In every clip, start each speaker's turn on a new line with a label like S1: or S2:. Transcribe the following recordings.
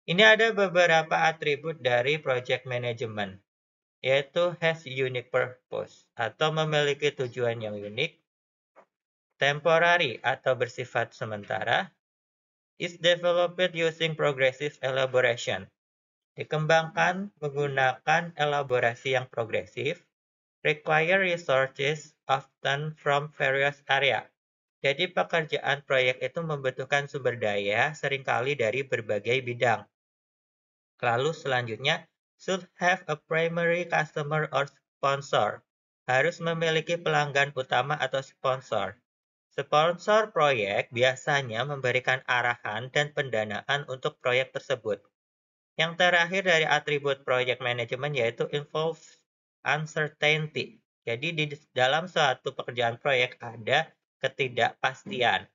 S1: Ini ada beberapa atribut dari project management, yaitu has unique purpose atau memiliki tujuan yang unik, temporary atau bersifat sementara, is developed using progressive elaboration, dikembangkan menggunakan elaborasi yang progresif, require resources often from various area. Jadi pekerjaan proyek itu membutuhkan sumber daya seringkali dari berbagai bidang. Lalu selanjutnya, should have a primary customer or sponsor. Harus memiliki pelanggan utama atau sponsor. Sponsor proyek biasanya memberikan arahan dan pendanaan untuk proyek tersebut. Yang terakhir dari atribut project management yaitu involves uncertainty. Jadi di dalam suatu pekerjaan proyek ada ketidakpastian.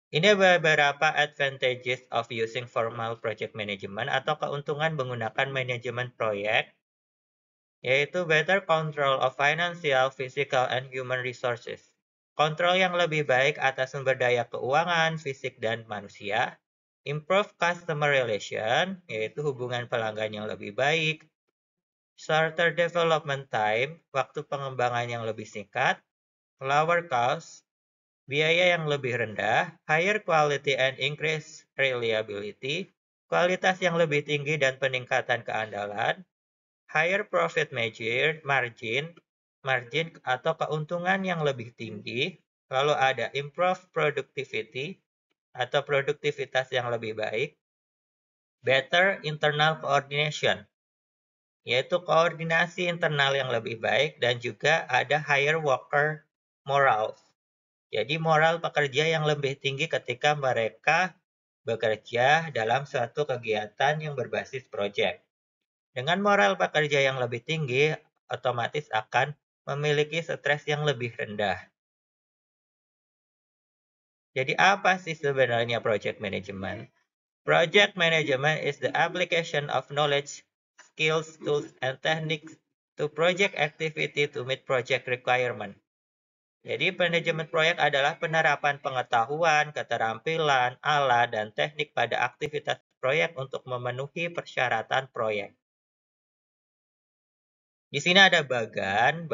S1: Ini beberapa advantages of using formal project management atau keuntungan menggunakan manajemen proyek, yaitu better control of financial, physical, and human resources. Kontrol yang lebih baik atas sumber daya keuangan, fisik, dan manusia. Improve customer relation, yaitu hubungan pelanggan yang lebih baik. Shorter development time, waktu pengembangan yang lebih singkat. Lower cost, biaya yang lebih rendah. Higher quality and increased reliability, kualitas yang lebih tinggi dan peningkatan keandalan. Higher profit margin atau keuntungan yang lebih tinggi. Lalu ada improve productivity atau produktivitas yang lebih baik. Better internal coordination, yaitu koordinasi internal yang lebih baik, dan juga ada higher worker morale. Jadi moral pekerja yang lebih tinggi ketika mereka bekerja dalam suatu kegiatan yang berbasis proyek. Dengan moral pekerja yang lebih tinggi, otomatis akan memiliki stres yang lebih rendah. Jadi apa sih sebenarnya project management? Project management is the application of knowledge, skills, tools, and techniques to project activity to meet project requirement. Jadi manajemen proyek adalah penerapan pengetahuan, keterampilan, alat, dan teknik pada aktivitas proyek untuk memenuhi persyaratan proyek. Di sini ada bagan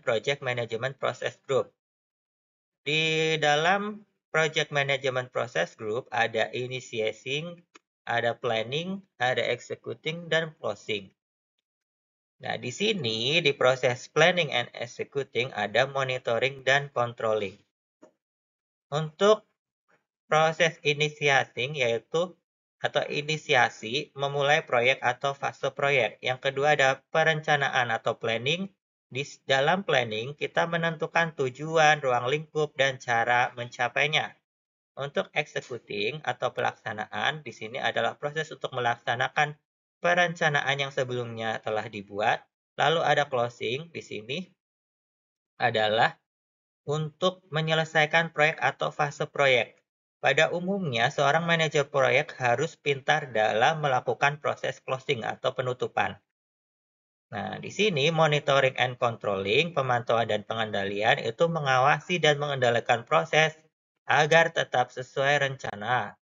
S1: Project Management Process Group. Di dalam Project Management Process Group ada initiating, ada planning, ada executing, dan closing. Nah, di sini di proses planning and executing ada monitoring dan controlling. Untuk proses initiating yaitu atau inisiasi memulai proyek atau fase proyek. Yang kedua ada perencanaan atau planning. Di dalam planning kita menentukan tujuan, ruang lingkup, dan cara mencapainya. Untuk executing atau pelaksanaan, di sini adalah proses untuk melaksanakan perencanaan yang sebelumnya telah dibuat. Lalu ada closing, di sini adalah untuk menyelesaikan proyek atau fase proyek. Pada umumnya, seorang manajer proyek harus pintar dalam melakukan proses closing atau penutupan. Nah, di sini monitoring and controlling, pemantauan dan pengendalian itu mengawasi dan mengendalikan proses agar tetap sesuai rencana.